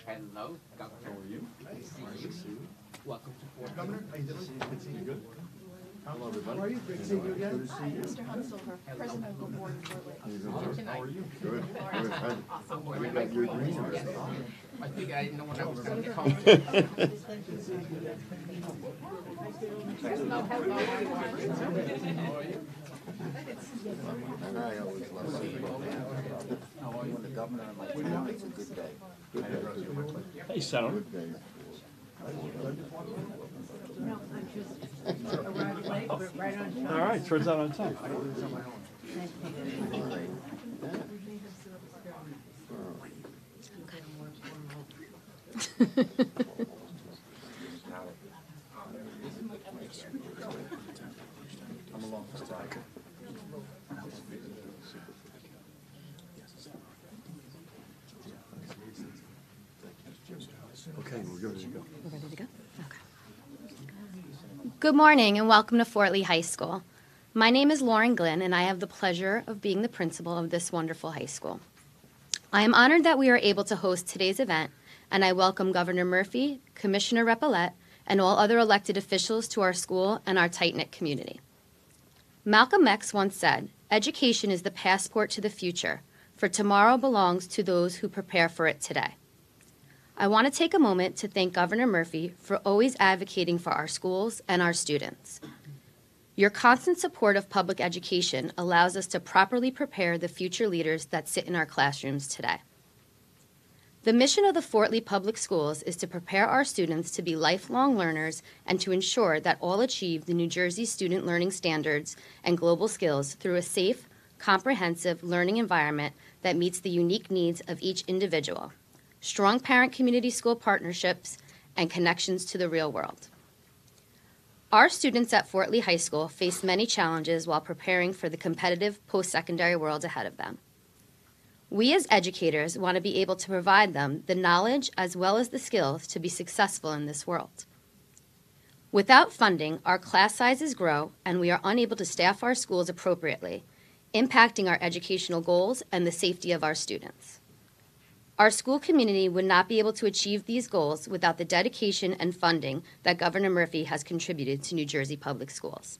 Hello, Governor. How are you? Nice to see you. Welcome to Fort Governor, how you doing? Good seeing you. Good? Hello, everybody. How are you? Great seeing you again. Good to see you. Mr. Hunsilver, President of the Board of Fort Lake. How you doing, sir? How are you? Good. Awesome. We got your green on. I figured I didn't know when I was going to get home. And I always love seeing when the governor and my town, it's a good day. Hey, Senator. Good day. No, I'm just arrived late, but right on time. All right, turns out on time. I'm along for the ride. Okay, we're ready to go. We're ready to go? Okay. Good morning and welcome to Fort Lee High School. My name is Lauren Glynn and I have the pleasure of being the principal of this wonderful high school. I am honored that we are able to host today's event and I welcome Governor Murphy, Commissioner Repollet, and all other elected officials to our school and our tight-knit community. Malcolm X once said, "Education is the passport to the future, for tomorrow belongs to those who prepare for it today." I want to take a moment to thank Governor Murphy for always advocating for our schools and our students. Your constant support of public education allows us to properly prepare the future leaders that sit in our classrooms today. The mission of the Fort Lee Public Schools is to prepare our students to be lifelong learners and to ensure that all achieve the New Jersey student learning standards and global skills through a safe, comprehensive learning environment that meets the unique needs of each individual, strong parent-community school partnerships, and connections to the real world. Our students at Fort Lee High School face many challenges while preparing for the competitive post-secondary world ahead of them. We as educators want to be able to provide them the knowledge as well as the skills to be successful in this world. Without funding, our class sizes grow and we are unable to staff our schools appropriately, impacting our educational goals and the safety of our students. Our school community would not be able to achieve these goals without the dedication and funding that Governor Murphy has contributed to New Jersey Public Schools.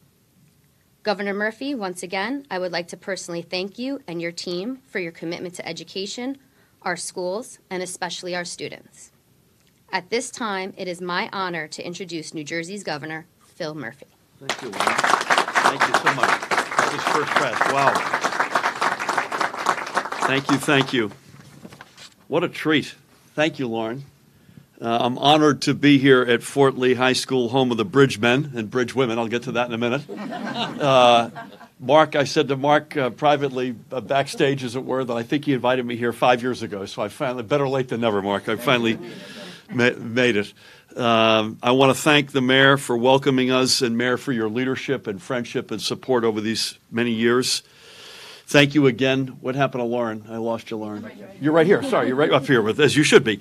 Governor Murphy, once again, I would like to personally thank you and your team for your commitment to education, our schools, and especially our students. At this time, it is my honor to introduce New Jersey's Governor, Phil Murphy. Thank you, Lauren. Thank you so much. That was first class. Wow. Thank you. What a treat. Thank you, Lauren. I'm honored to be here at Fort Lee High School, home of the Bridgemen and Bridgewomen. I'll get to that in a minute. Mark, I said to Mark privately, backstage as it were, that I think he invited me here 5 years ago. So I finally, better late than never, Mark. I finally made it. I want to thank the mayor for welcoming us and mayor for your leadership and friendship and support over these many years. Thank you again. What happened to Lauren? I lost you, Lauren. You're right here. Sorry, you're right up here, with, as you should be.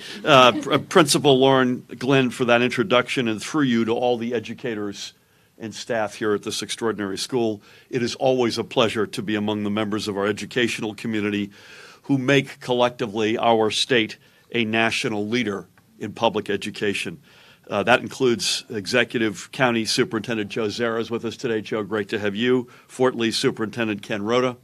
Principal Lauren Glynn for that introduction, and through you to all the educators and staff here at this extraordinary school. It is always a pleasure to be among the members of our educational community who make collectively our state a national leader in public education. That includes Executive County Superintendent Joe Zara is with us today. Joe, great to have you. Fort Lee Superintendent Ken Rhoda.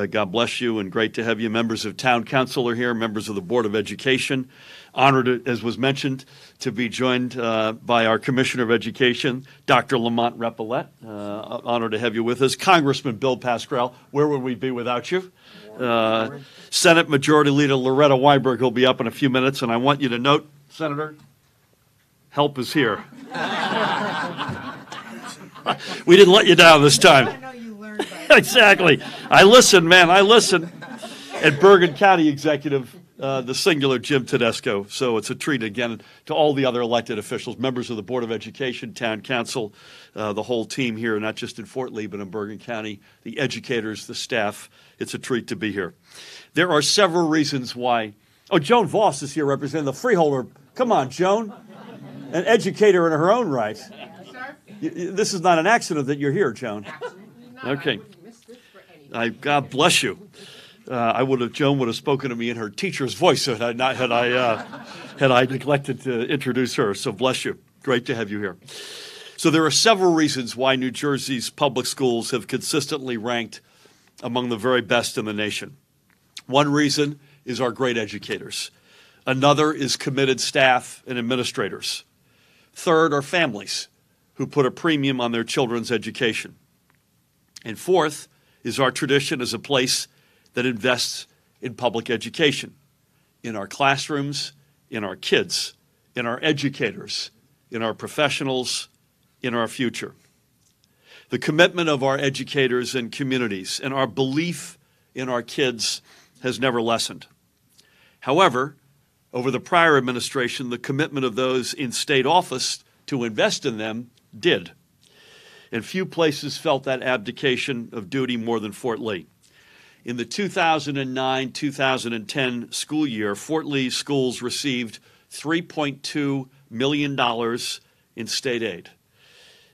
God bless you and great to have you. Members of Town Council are here, members of the Board of Education. Honored, as was mentioned, to be joined by our Commissioner of Education, Dr. Lamont Repollet. Honored to have you with us. Congressman Bill Pascrell, where would we be without you? Senate Majority Leader Loretta Weinberg will be up in a few minutes, and I want you to note, Senator, help is here. We didn't let you down this time. I know you learned by Exactly. I listen, man. I listen. And Bergen County Executive, the singular Jim Tedesco. So it's a treat again to all the other elected officials, members of the Board of Education, Town Council, the whole team here, not just in Fort Lee, but in Bergen County, the educators, the staff. It's a treat to be here. There are several reasons why. Oh, Joan Voss is here representing the Freeholder. Come on, Joan. An educator in her own right. This is not an accident that you're here, Joan. Okay. God bless you. Joan would have spoken to me in her teacher's voice had I had I neglected to introduce her. So bless you. Great to have you here. So there are several reasons why New Jersey's public schools have consistently ranked among the very best in the nation. One reason is our great educators. Another is committed staff and administrators. Third are families who put a premium on their children's education. And fourth is our tradition as a place that invests in public education, in our classrooms, in our kids, in our educators, in our professionals, in our future. The commitment of our educators and communities and our belief in our kids has never lessened. However, over the prior administration, the commitment of those in state office to invest in them did. And few places felt that abdication of duty more than Fort Lee. In the 2009-2010 school year, Fort Lee schools received $3.2 million in state aid.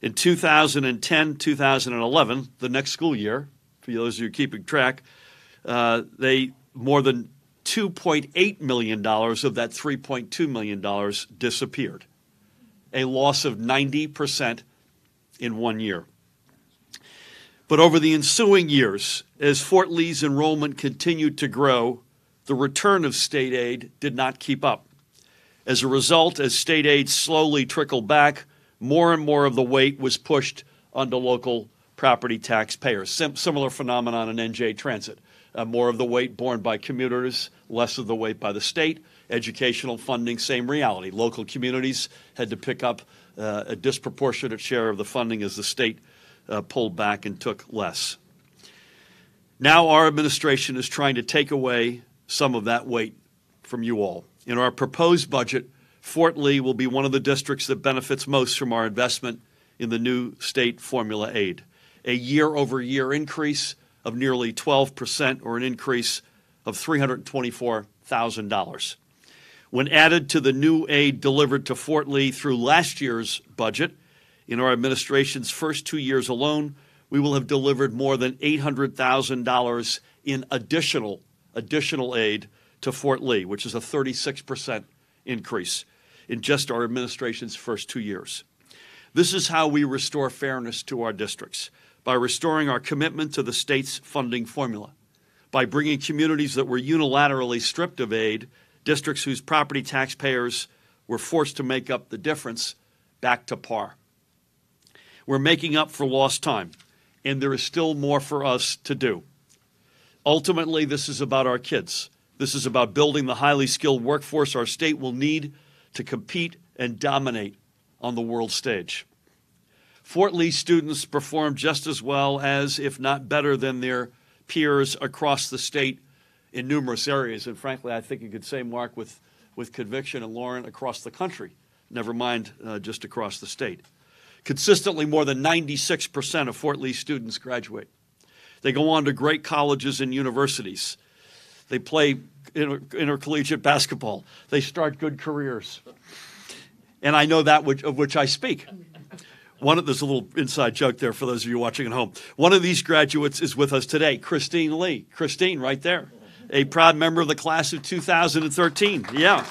In 2010-2011, the next school year, for those of you keeping track, they more than $2.8 million of that $3.2 million disappeared, a loss of 90% in 1 year. But over the ensuing years, as Fort Lee's enrollment continued to grow, the return of state aid did not keep up. As a result, as state aid slowly trickled back, more and more of the weight was pushed onto local property taxpayers. Similar phenomenon in NJ Transit. More of the weight borne by commuters, less of the weight by the state. Educational funding, same reality. Local communities had to pick up a disproportionate share of the funding as the state pulled back and took less. Now our administration is trying to take away some of that weight from you all. In our proposed budget, Fort Lee will be one of the districts that benefits most from our investment in the new state formula aid, a year-over-year increase of nearly 12%, or an increase of $324,000. When added to the new aid delivered to Fort Lee through last year's budget, in our administration's first 2 years alone, we will have delivered more than $800,000 in additional aid to Fort Lee, which is a 36% increase in just our administration's first 2 years. This is how we restore fairness to our districts, by restoring our commitment to the state's funding formula, by bringing communities that were unilaterally stripped of aid, districts whose property taxpayers were forced to make up the difference, back to par. We're making up for lost time, and there is still more for us to do. Ultimately, this is about our kids. This is about building the highly skilled workforce our state will need to compete and dominate on the world stage. Fort Lee students perform just as well as, if not better than, their peers across the state in numerous areas. And frankly, I think you could say, Mark, with conviction, and Lauren, across the country, never mind just across the state. Consistently, more than 96% of Fort Lee students graduate. They go on to great colleges and universities. They play intercollegiate basketball. They start good careers. And I know that of which I speak. There's a little inside joke there for those of you watching at home. One of these graduates is with us today, Christine Lee. Christine, right there. A proud member of the class of 2013. Yeah.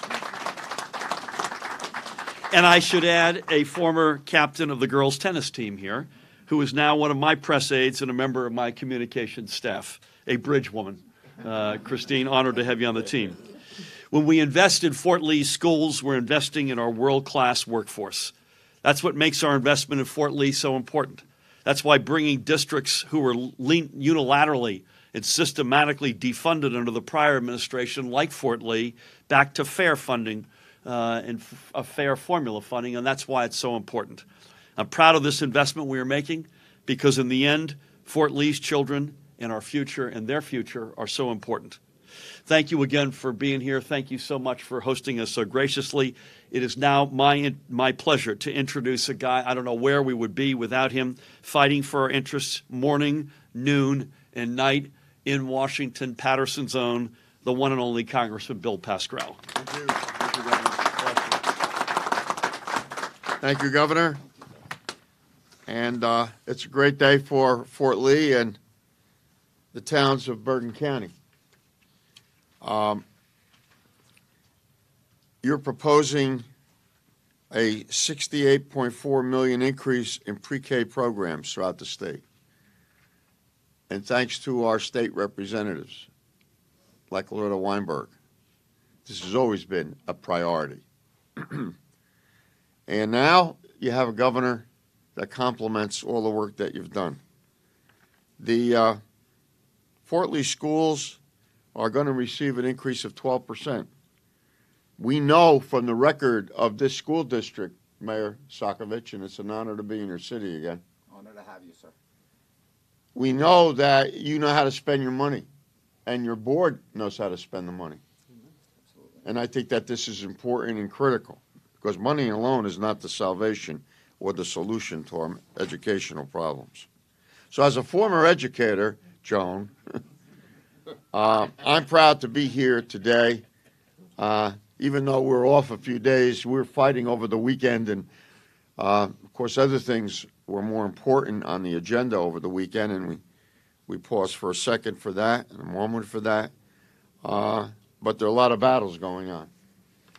And I should add, a former captain of the girls' tennis team here, who is now one of my press aides and a member of my communications staff, a bridge woman. Christine, honored to have you on the team. When we invest in Fort Lee schools, we're investing in our world-class workforce. That's what makes our investment in Fort Lee so important. That's why bringing districts who were unilaterally and systematically defunded under the prior administration, like Fort Lee, back to fair funding and a fair formula funding, and that's why it's so important. I'm proud of this investment we are making, because in the end, Fort Lee's children and our future and their future are so important. Thank you again for being here. Thank you so much for hosting us so graciously. It is now my pleasure to introduce a guy, I don't know where we would be without him, fighting for our interests morning, noon, and night in Washington, Patterson's own, the one and only Congressman Bill Pascrell. Thank you. Thank you, Governor. Thank you, Governor. And it's a great day for Fort Lee and the towns of Bergen County. you're proposing a $68.4 million increase in pre-K programs throughout the state. And thanks to our state representatives, like Loretta Weinberg, this has always been a priority. And now you have a governor that complements all the work that you've done. The Fort Lee schools are going to receive an increase of 12%. We know from the record of this school district, Mayor Sokovich, and it's an honor to be in your city again. Honor to have you, sir. We know that you know how to spend your money, and your board knows how to spend the money. Absolutely. And I think that this is important and critical, because money alone is not the salvation or the solution to our educational problems. So as a former educator, Joan, I'm proud to be here today. Even though we're off a few days, we're fighting over the weekend, and of course other things were more important on the agenda over the weekend, and we paused for a second for that and a moment for that. But there are a lot of battles going on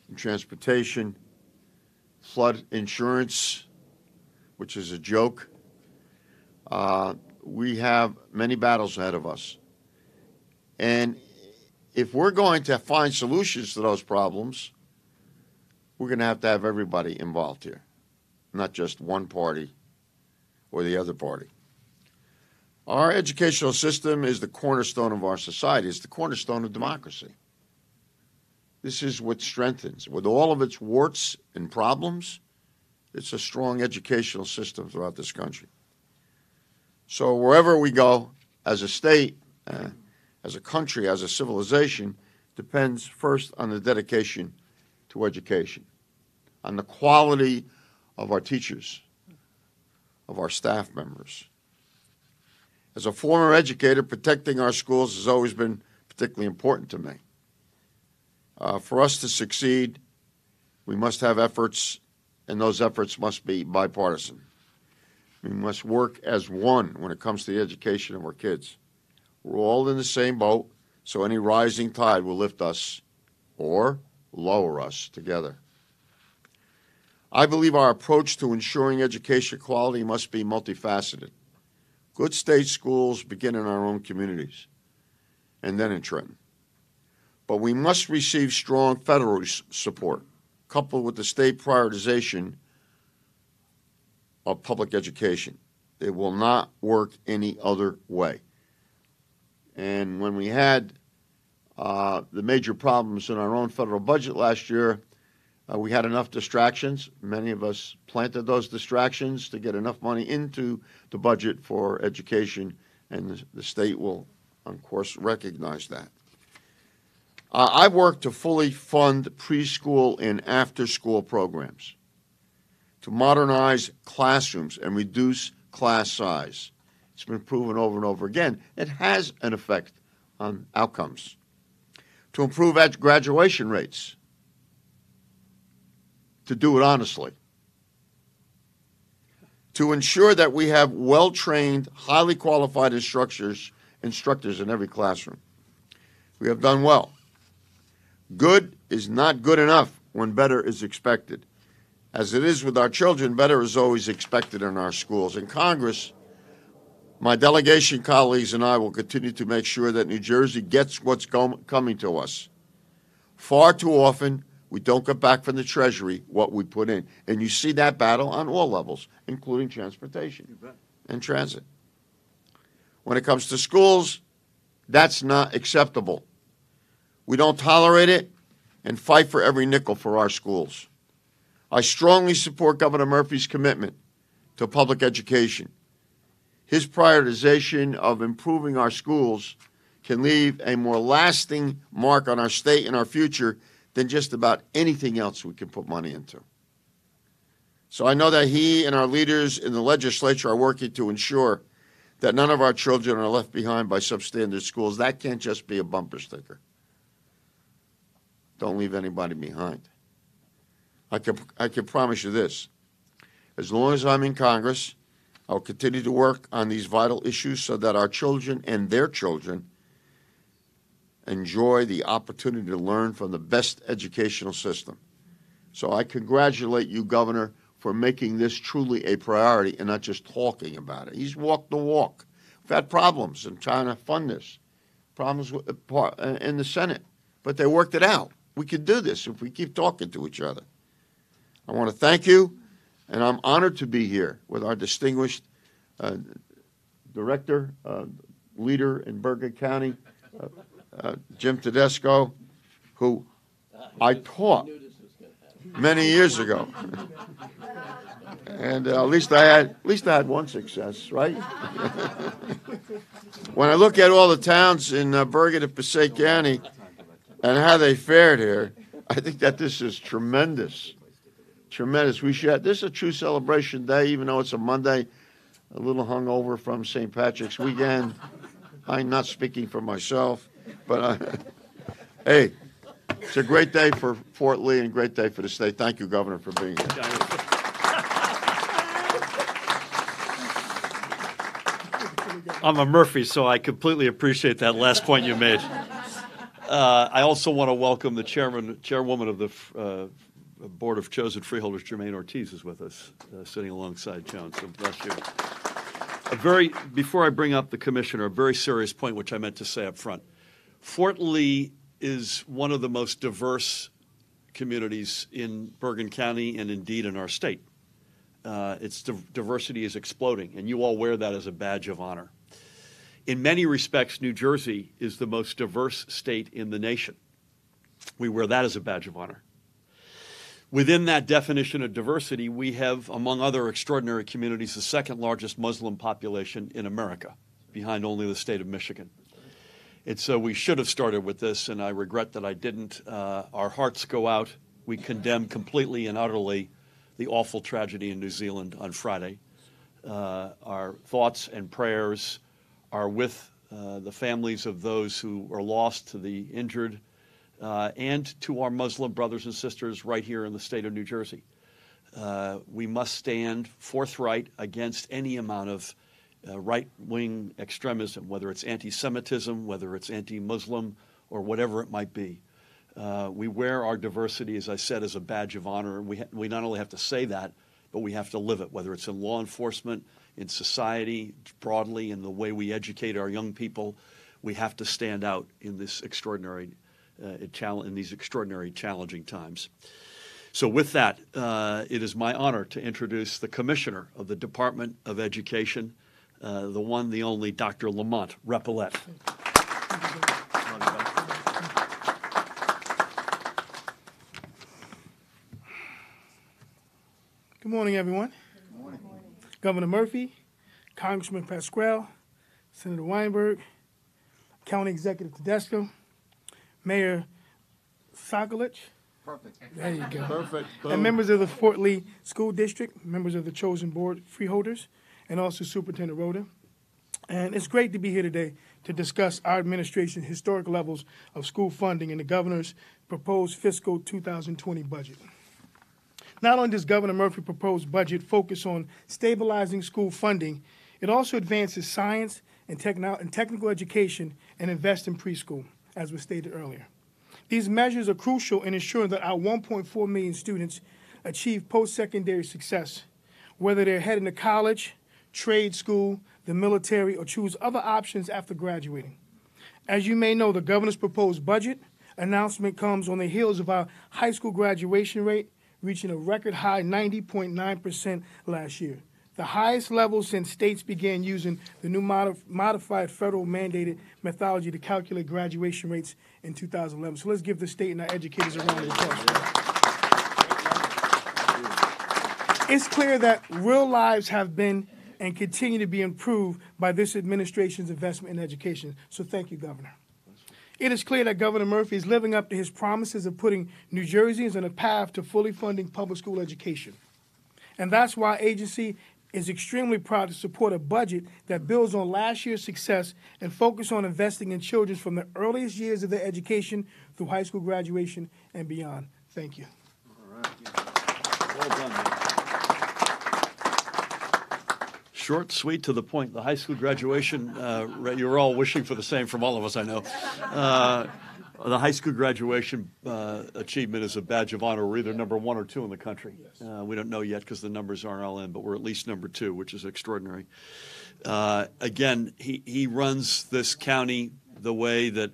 in transportation, flood insurance, which is a joke. We have many battles ahead of us. And if we're going to find solutions to those problems, we're going to have everybody involved here, not just one party or the other party. Our educational system is the cornerstone of our society. It's the cornerstone of democracy. This is what strengthens. With all of its warts and problems, it's a strong educational system throughout this country. So wherever we go, as a state, as a country, as a civilization, depends first on the dedication to education, on the quality of our teachers, of our staff members. As a former educator, protecting our schools has always been particularly important to me. For us to succeed, we must have efforts, and those efforts must be bipartisan. We must work as one when it comes to the education of our kids. We're all in the same boat, so any rising tide will lift us or lower us together. I believe our approach to ensuring education quality must be multifaceted. Good state schools begin in our own communities and then in Trenton. But we must receive strong federal support, coupled with the state prioritization of public education. It will not work any other way. And when we had the major problems in our own federal budget last year, we had enough distractions. Many of us planted those distractions to get enough money into the budget for education, and the state will, of course, recognize that. I work to fully fund preschool and after-school programs, to modernize classrooms and reduce class size. It's been proven over and over again. It has an effect on outcomes. To improve graduation rates, to do it honestly. To ensure that we have well-trained, highly qualified instructors in every classroom. We have done well. Good is not good enough when better is expected. As it is with our children, better is always expected in our schools. In Congress, my delegation colleagues and I will continue to make sure that New Jersey gets what's coming to us. Far too often, we don't get back from the Treasury what we put in. And you see that battle on all levels, including transportation and transit. When it comes to schools, that's not acceptable. We don't tolerate it and fight for every nickel for our schools. I strongly support Governor Murphy's commitment to public education. His prioritization of improving our schools can leave a more lasting mark on our state and our future than just about anything else we can put money into. So I know that he and our leaders in the legislature are working to ensure that none of our children are left behind by substandard schools. That can't just be a bumper sticker. Don't leave anybody behind. I can promise you this. As long as I'm in Congress, I'll continue to work on these vital issues so that our children and their children enjoy the opportunity to learn from the best educational system. So I congratulate you, Governor, for making this truly a priority and not just talking about it. He's walked the walk. We've had problems in trying to fund this, problems in the Senate, but they worked it out. We could do this if we keep talking to each other. I want to thank you, and I'm honored to be here with our distinguished director, leader in Bergen County, Jim Tedesco, who I taught many years ago. And at least I had one success, right? When I look at all the towns in Bergen and Passaic County and how they fared here, I think that this is tremendous. Tremendous. This is a true celebration day, even though it's a Monday, a little hungover from St. Patrick's weekend. I'm not speaking for myself, but hey, it's a great day for Fort Lee and a great day for the state. Thank you, Governor, for being here. I'm a Murphy, so I completely appreciate that last point you made. I also want to welcome the chairwoman of the Board of Chosen Freeholders, Jermaine Ortiz, is with us, sitting alongside Joan. So bless you. Before I bring up the commissioner, a very serious point which I meant to say up front. Fort Lee is one of the most diverse communities in Bergen County and indeed in our state. Its diversity is exploding, and you all wear that as a badge of honor. In many respects, New Jersey is the most diverse state in the nation. We wear that as a badge of honor. Within that definition of diversity, we have, among other extraordinary communities, the second largest Muslim population in America, behind only the state of Michigan. And so we should have started with this, and I regret that I didn't. Our hearts go out. We condemn completely and utterly the awful tragedy in New Zealand on Friday. Our thoughts and prayers are with the families of those who are lost, to the injured, and to our Muslim brothers and sisters right here in the state of New Jersey. We must stand forthright against any amount of right-wing extremism, whether it's anti-Semitism, whether it's anti-Muslim, or whatever it might be. We wear our diversity, as I said, as a badge of honor, and we not only have to say that, but we have to live it, whether it's in law enforcement, in society broadly, in the way we educate our young people. We have to stand out in this extraordinary in these extraordinary challenging times. So with that, it is my honor to introduce the Commissioner of the Department of Education, the one, the only, Dr. Lamont Repollet. Good morning, everyone. Good morning. Governor Murphy, Congressman Pasquale, Senator Weinberg, County Executive Tedesco, Mayor Sokolich. Perfect. There you go. Perfect. And members of the Fort Lee School District, members of the Chosen Board Freeholders, and also Superintendent Rhoda. And it's great to be here today to discuss our administration's historic levels of school funding and the governor's proposed fiscal 2020 budget. Not only does Governor Murphy's proposed budget focus on stabilizing school funding, it also advances science and technical education and invests in preschool, as was stated earlier. These measures are crucial in ensuring that our 1.4 million students achieve post-secondary success, whether they're heading to college, trade school, the military, or choose other options after graduating. As you may know, the governor's proposed budget announcement comes on the heels of our high school graduation rate reaching a record high 90.9% last year, the highest level since states began using the new modified federal mandated methodology to calculate graduation rates in 2011. So let's give the state and our educators a round of applause. It's clear that real lives have been and continue to be improved by this administration's investment in education. So thank you, Governor. It is clear that Governor Murphy is living up to his promises of putting New Jerseyans on a path to fully funding public school education. And that's why agency is extremely proud to support a budget that builds on last year's success and focus on investing in children from the earliest years of their education through high school graduation and beyond. Thank you. All right. Well done, man. Short, sweet, to the point. The high school graduation, you're all wishing for the same from all of us, I know. The high school graduation achievement is a badge of honor. We're either number 1 or 2 in the country. We don't know yet because the numbers aren't all in, but we're at least number 2, which is extraordinary. Again, he runs this county the way that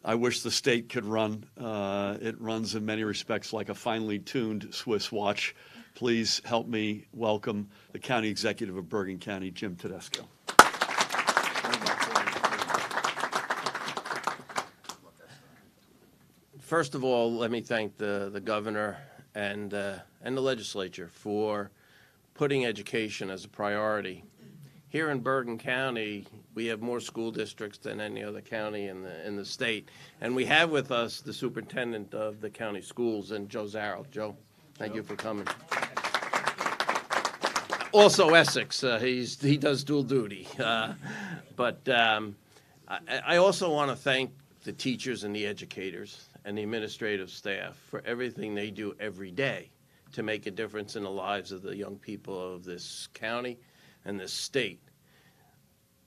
I wish the state could run. It runs in many respects like a finely tuned Swiss watch. Please help me welcome the County Executive of Bergen County, Jim Tedesco. First of all, let me thank the governor and the legislature for putting education as a priority. Here in Bergen County, we have more school districts than any other county in the state. And we have with us the superintendent of the county schools, and Joe Zarrow. Joe, thank you for coming. Also Essex, he does dual duty. But I also want to thank the teachers and the educators and the administrative staff for everything they do every day to make a difference in the lives of the young people of this county and this state.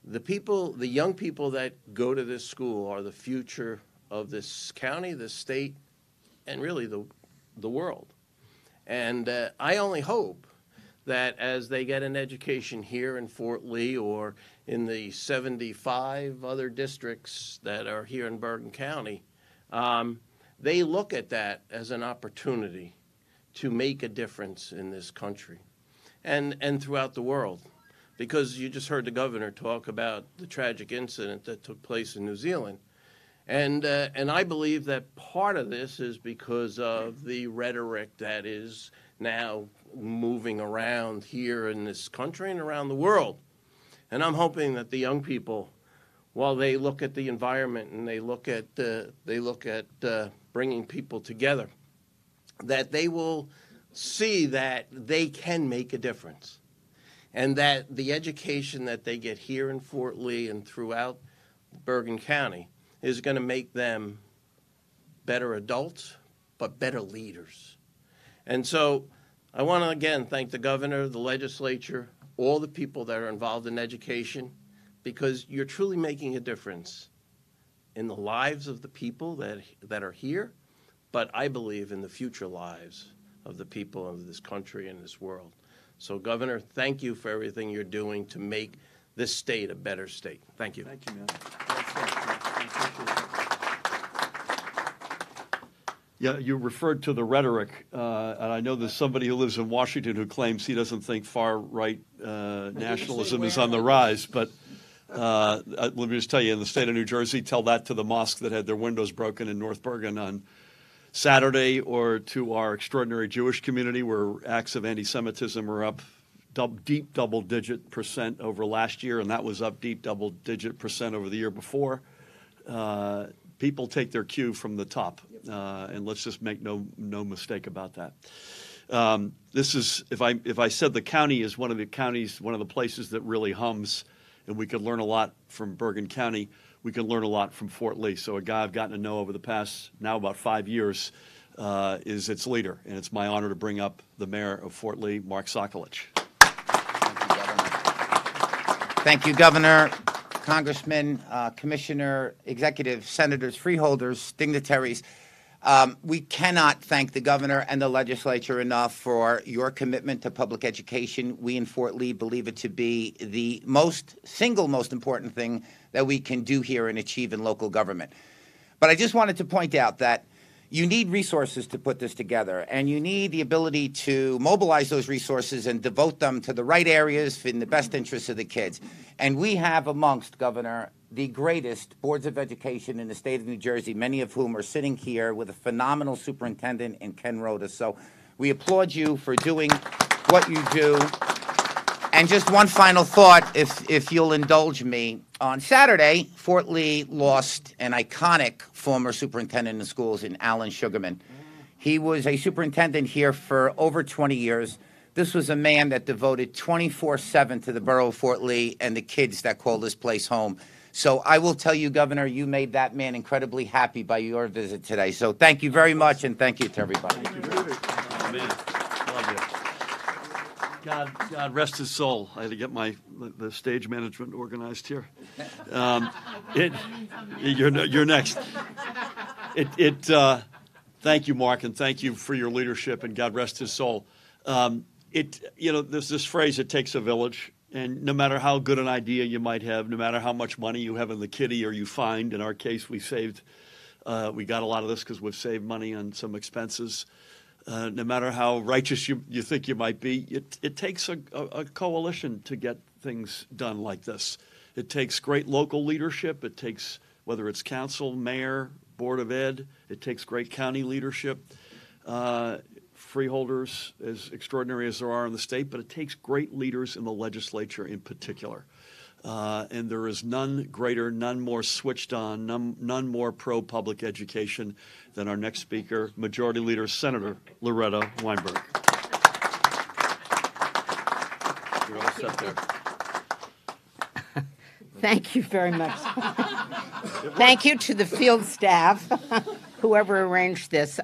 The young people that go to this school are the future of this county, this state, and really the world. And I only hope that as they get an education here in Fort Lee or in the 75 other districts that are here in Bergen County, they look at that as an opportunity to make a difference in this country and throughout the world. Because you just heard the governor talk about the tragic incident that took place in New Zealand. And I believe that part of this is because of the rhetoric that is now moving around here in this country and around the world. And I'm hoping that the young people, while they look at the environment and they look at bringing people together, that they will see that they can make a difference. And that the education that they get here in Fort Lee and throughout Bergen County is going to make them better adults, but better leaders. And so I want to again thank the governor, the legislature, all the people that are involved in education, because you're truly making a difference in the lives of the people that are here, but I believe in the future lives of the people of this country and this world. So, Governor, thank you for everything you're doing to make this state a better state. Thank you. Thank you, man. Yeah, you referred to the rhetoric, and I know there's somebody who lives in Washington who claims he doesn't think far-right nationalism is on the rise. But let me just tell you, in the state of New Jersey, tell that to the mosque that had their windows broken in North Bergen on Saturday, or to our extraordinary Jewish community where acts of anti-Semitism are up deep double-digit % over last year, and that was up deep double-digit % over the year before. People take their cue from the top, and let's just make no mistake about that. This is, if I said the county is one of the counties, one of the places that really hums, and we could learn a lot from Bergen County, we can learn a lot from Fort Lee. So a guy I've gotten to know over the past, now about 5 years, is its leader. And it's my honor to bring up the mayor of Fort Lee, Mark Sokolich. Thank you, Governor, Congressman, Commissioner, Executive, Senators, freeholders, dignitaries. We cannot thank the governor and the legislature enough for your commitment to public education. We in Fort Lee believe it to be the single most important thing that we can do here and achieve in local government. But I just wanted to point out that you need resources to put this together, and you need the ability to mobilize those resources and devote them to the right areas in the best interests of the kids. And we have amongst, Governor, the greatest boards of education in the state of New Jersey, many of whom are sitting here with a phenomenal superintendent in Ken Rhoda. So we applaud you for doing what you do. And just one final thought, if you'll indulge me. On Saturday, Fort Lee lost an iconic former superintendent of schools in Alan Sugarman. He was a superintendent here for over 20 years. This was a man that devoted 24/7 to the borough of Fort Lee and the kids that call this place home. So I will tell you, Governor, you made that man incredibly happy by your visit today. So thank you very much, and thank you to everybody. Thank you very much. Oh, man. Love you. God rest his soul. I had to get the stage management organized here. You're next. Thank you, Mark, and thank you for your leadership, and God rest his soul. There's this phrase, it takes a village, and no matter how good an idea you might have, no matter how much money you have in the kitty or you find, in our case, we got a lot of this because we've saved money on some expenses. No matter how righteous you think you might be, it takes a coalition to get things done like this. It takes great local leadership. It takes, whether it's council, mayor, Board of Ed, it takes great county leadership, freeholders, as extraordinary as there are in the state, but it takes great leaders in the legislature in particular. And there is none greater, none more switched on, none more pro-public education than our next speaker, Majority Leader Senator Loretta Weinberg. You're all set there. Thank you very much. Thank you to the field staff, whoever arranged this.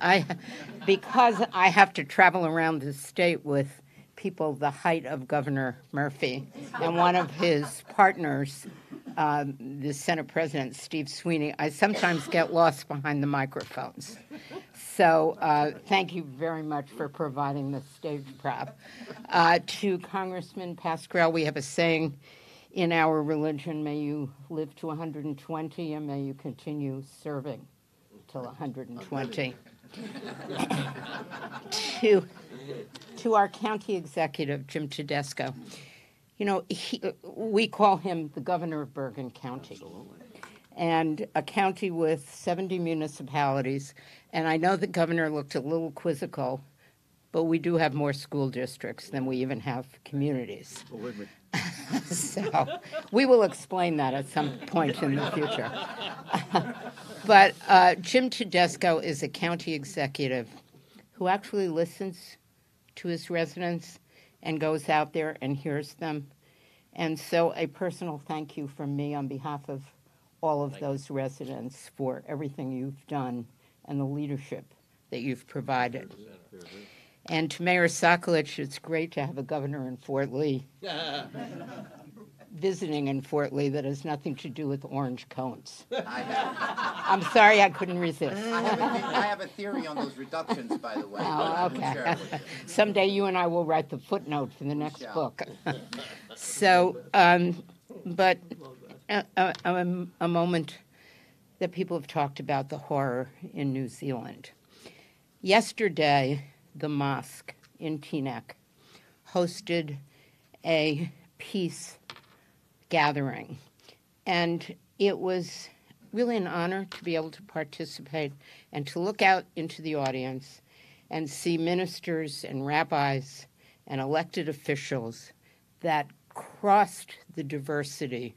Because I have to travel around the state with people the height of Governor Murphy, and one of his partners, the Senate President, Steve Sweeney, I sometimes get lost behind the microphones. So thank you very much for providing the stage prop. To Congressman Pascrell, we have a saying in our religion, may you live to 120 and may you continue serving till 120. To our county executive, Jim Tedesco, we call him the governor of Bergen County. And a county with 70 municipalities. And I know the governor looked a little quizzical, but we do have more school districts than we even have communities. Believe me. So we will explain that at some point in the future. But Jim Tedesco is a county executive who actually listens to his residents and goes out there and hears them. And so a personal thank you from me on behalf of all of those residents for everything you've done and the leadership that you've provided. And to Mayor Sokolich, it's great to have a governor in Fort Lee, visiting in Fort Lee that has nothing to do with orange cones. I'm sorry I couldn't resist. I have a theory on those reductions, by the way. Oh, okay. Someday you and I will write the footnote for the next book. So, but a moment that people have talked about, the horror in New Zealand. Yesterday, the mosque in Teaneck hosted a peace gathering, and it was really an honor to be able to participate and to look out into the audience and see ministers and rabbis and elected officials that crossed the diversity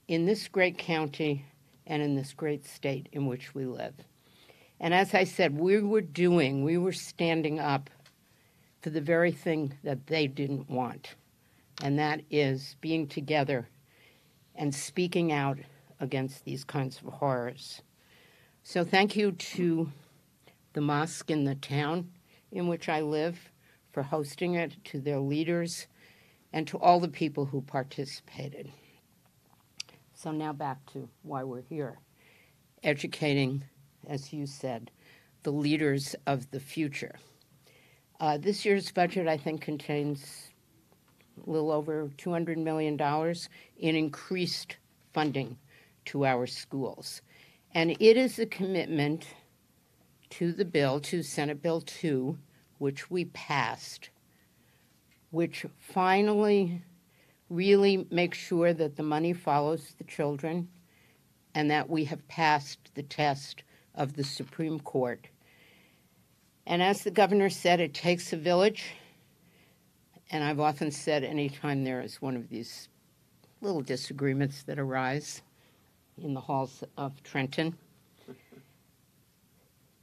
in this great county and in this great state in which we live. And as I said, we were standing up for the very thing that they didn't want, and that is being together and speaking out against these kinds of horrors. So thank you to the mosque in the town in which I live for hosting it, to their leaders, and to all the people who participated. So now back to why we're here, educating, as you said, the leaders of the future. This year's budget, I think, contains a little over $200 million in increased funding to our schools. And it is a commitment to the bill, to Senate Bill 2, which we passed, which finally really makes sure that the money follows the children and that we have passed the test of the Supreme Court. And as the governor said, it takes a village. And I've often said anytime there is one of these little disagreements that arise in the halls of Trenton,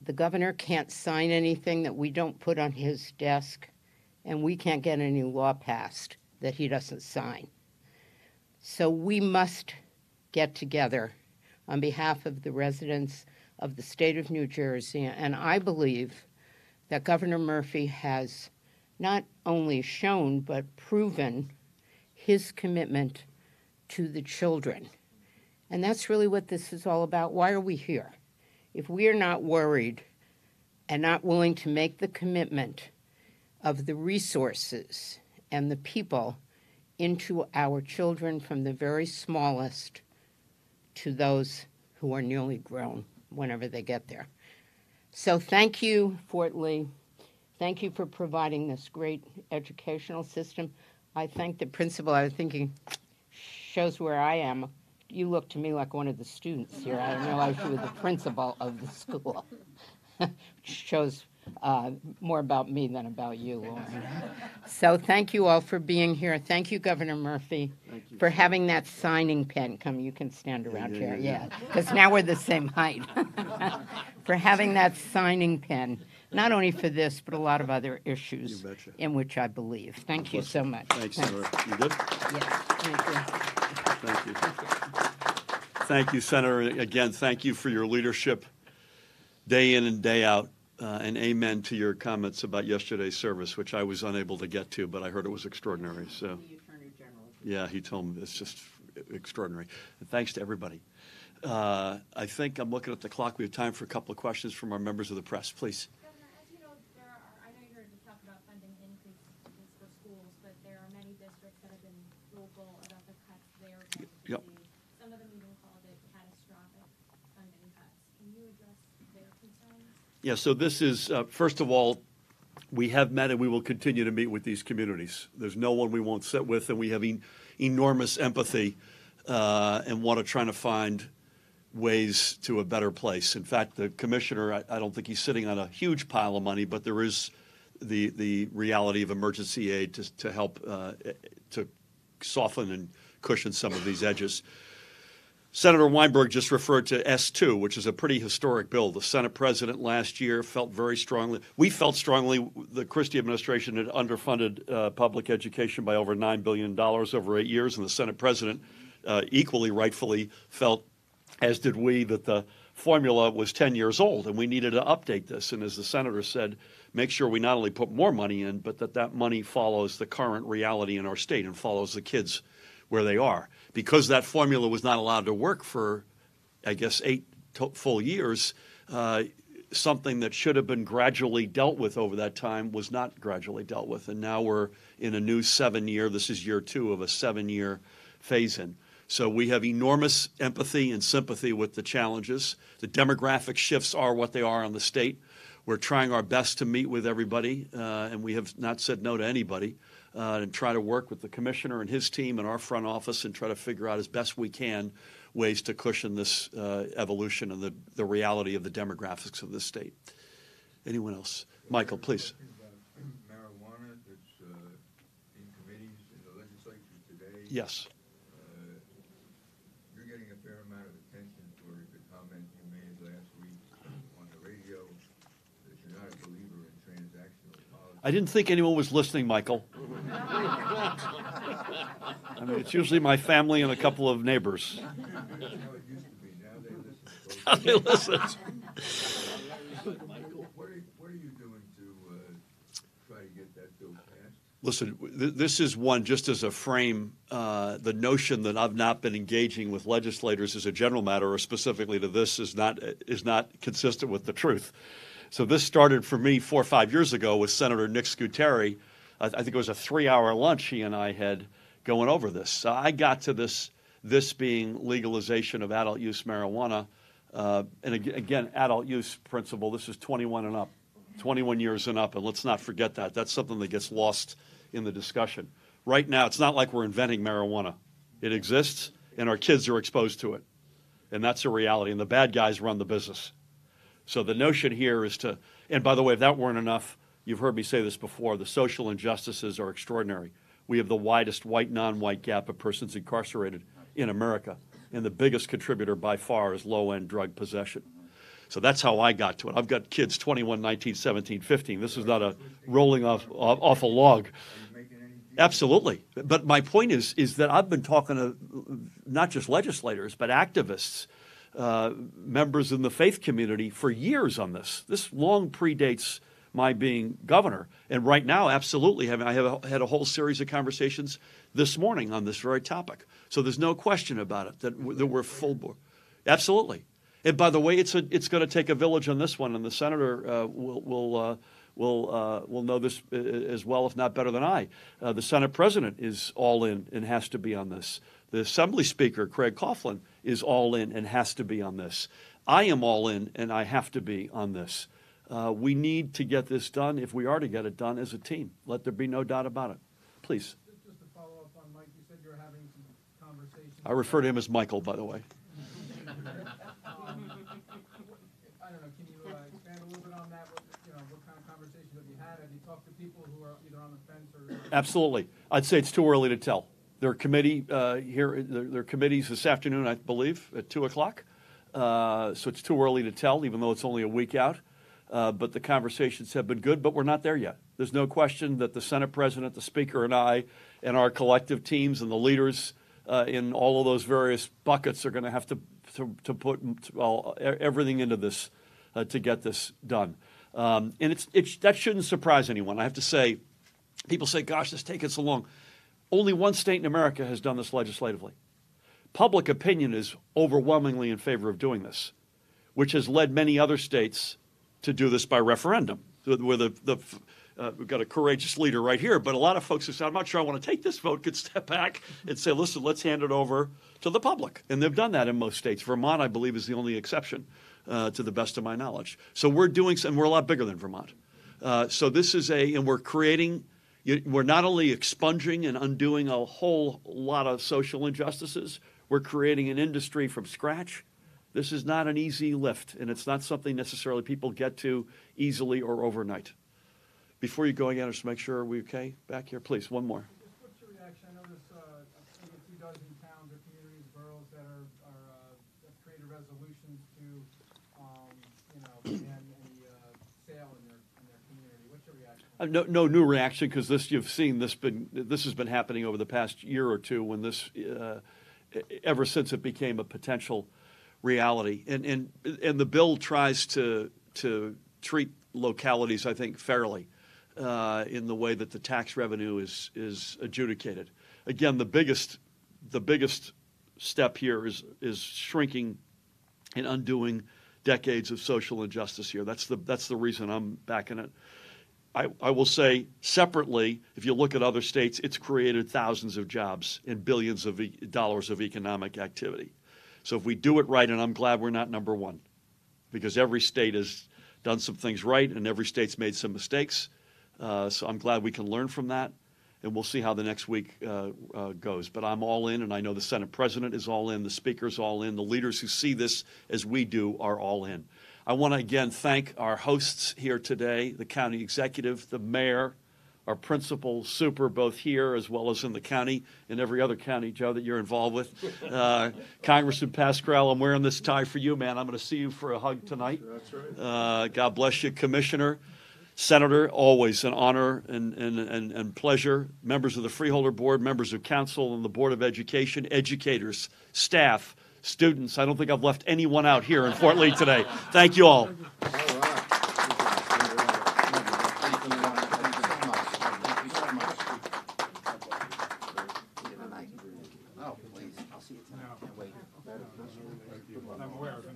the governor can't sign anything that we don't put on his desk, and we can't get any law passed that he doesn't sign. So we must get together on behalf of the residents of the state of New Jersey, and I believe that Governor Murphy has not only shown but proven his commitment to the children. And that's really what this is all about. Why are we here? if we are not worried and not willing to make the commitment of the resources and the people into our children from the very smallest to those who are nearly grown whenever they get there. So thank you, Fort Lee. Thank you for providing this great educational system. I thank the principal. I was thinking, shows where I am. You look to me like one of the students here. I didn't realize you were the principal of the school. Shows more about me than about you, Lauren. So thank you all for being here. Thank you, Governor Murphy, for having that signing pen. Come, you can stand around here. Yeah, because now we're the same height. For having that signing pen, not only for this, but a lot of other issues in which I believe. Thank you so much. Thanks, Senator. You good? Yes, thank you. Thank you. Thank you, Senator. Again, thank you for your leadership day in and day out. And amen to your comments about yesterday's service, which I was unable to get to, but I heard it was extraordinary. So, yeah, he told me it's just extraordinary. And thanks to everybody. I think I'm looking at the clock. We have time for a couple of questions from our members of the press, please. Governor, as you know, I know you heard us talk about funding increases for schools, but there are many districts that have been vocal about the cuts they're going to Yep. see. Some of them even called it catastrophic funding cuts. Can you address their concerns? Yeah, so this is, first of all, we have met and we will continue to meet with these communities. There's no one we won't sit with, and we have enormous empathy and want to try to find ways to a better place. In fact, the commissioner, I don't think he's sitting on a huge pile of money, but there is the reality of emergency aid to help to soften and cushion some of these edges. Senator Weinberg just referred to S2, which is a pretty historic bill. The Senate president last year felt very strongly. We felt strongly the Christie administration had underfunded public education by over $9 billion over 8 years, and the Senate president equally rightfully felt, as did we, that the formula was 10 years old and we needed to update this. And as the senator said, make sure we not only put more money in, but that money follows the current reality in our state and follows the kids where they are. Because that formula was not allowed to work for, I guess, 8 full years, something that should have been gradually dealt with over that time was not gradually dealt with. And now we're in a new 7-year, this is year 2 of a 7-year phase-in. So we have enormous empathy and sympathy with the challenges. The demographic shifts are what they are on the state. We're trying our best to meet with everybody, and we have not said no to anybody. And try to work with the commissioner and his team and our front office and try to figure out as best we can ways to cushion this evolution and the reality of the demographics of this state. Anyone else? Michael, please. Marijuana that's in committees in the legislature today. Yes. You're getting a fair amount of attention for the comment you made last week on the radio that you're not a believer in transactional politics. I didn't think anyone was listening, Michael. I mean, it's usually my family and a couple of neighbors. That's how it used to be. Now they listen. Now they listen. What are you doing to try to get that bill passed? Listen, this is one, just as a frame, the notion that I've not been engaging with legislators as a general matter or specifically to this is not consistent with the truth. So this started for me 4 or 5 years ago with Senator Nick Scuteri. I think it was a 3-hour lunch he and I had going over this. So I got to this being legalization of adult use marijuana. And again, adult use principle, this is 21 and up, 21 years and up. And let's not forget that. That's something that gets lost in the discussion. Right now, it's not like we're inventing marijuana. It exists, and our kids are exposed to it. And that's a reality. And the bad guys run the business. So the notion here is to, and by the way, if that weren't enough, you've heard me say this before, the social injustices are extraordinary. We have the widest white, non-white gap of persons incarcerated in America. And the biggest contributor by far is low-end drug possession. So that's how I got to it. I've got kids 21, 19, 17, 15. This is not a rolling off a log. Absolutely. But my point is that I've been talking to not just legislators, but activists, members in the faith community for years on this. This long predates my being governor. And right now, absolutely, I have had a whole series of conversations this morning on this very topic. So there's no question about it that we're full board. Absolutely. And by the way, it's going to take a village on this one, and the senator will know this as well, if not better than I. The Senate president is all in and has to be on this. The Assembly Speaker, Craig Coughlin, is all in and has to be on this. I am all in and I have to be on this. We need to get this done if we are to get it done as a team. Let there be no doubt about it. Please. Just to follow up on Mike, you said you're having some conversations. I refer to him as Michael, by the way. I don't know, can you expand a little bit on that? What kind of conversations have you had? Have you talked to people who are either on the fence or? Absolutely. I'd say it's too early to tell. There are committees this afternoon, I believe, at 2 o'clock. So it's too early to tell, even though it's only a week out. But the conversations have been good, but we're not there yet. There's no question that the Senate President, the Speaker, and I, and our collective teams and the leaders in all of those various buckets are going to have to put everything into this to get this done. And that shouldn't surprise anyone. I have to say, people say, gosh, it's taken so long. Only one state in America has done this legislatively. Public opinion is overwhelmingly in favor of doing this, which has led many other states to do this by referendum. Where we've got a courageous leader right here, but a lot of folks who say, I'm not sure I want to take this vote, could step back and say, listen, let's hand it over to the public. And they've done that in most states. Vermont, I believe, is the only exception, to the best of my knowledge. So we're doing, and we're a lot bigger than Vermont. So this is and we're creating, we're not only expunging and undoing a whole lot of social injustices, we're creating an industry from scratch. This is not an easy lift, and it's not something necessarily people get to easily or overnight. Before you go again, just make sure we're okay back here. Please, one more. What's your reaction? I know there's maybe 2 dozen towns or communities, boroughs that have created resolutions to, ban any sale in their community. What's your reaction? No new reaction, because you've seen this has been happening over the past year or two, when this ever since it became a potential reality, and the bill tries to treat localities, I think, fairly. In the way that the tax revenue is adjudicated. Again, the biggest step here is shrinking and undoing decades of social injustice here. That's the reason I'm backing it. I will say separately, if you look at other states, it's created thousands of jobs and billions of dollars of economic activity. So if we do it right, and I'm glad we're not number one, because every state has done some things right and every state's made some mistakes. So I'm glad we can learn from that, and we'll see how the next week goes. But I'm all in, and I know the Senate President is all in, the Speaker's all in, the leaders who see this as we do are all in. I want to again thank our hosts here today, the county executive, the mayor, our principal, super, both here as well as in the county and every other county, Joe, that you're involved with. Congressman Pascrell, I'm wearing this tie for you, man. I'm going to see you for a hug tonight. That's right. God bless you, Commissioner. Senator, always an honor and pleasure. Members of the Freeholder Board, members of Council and the Board of Education, educators, staff, students. I don't think I've left anyone out here in Fort Lee today. Thank you all. Oh, please. I'll see you tonight. Can't wait. I'm aware of it.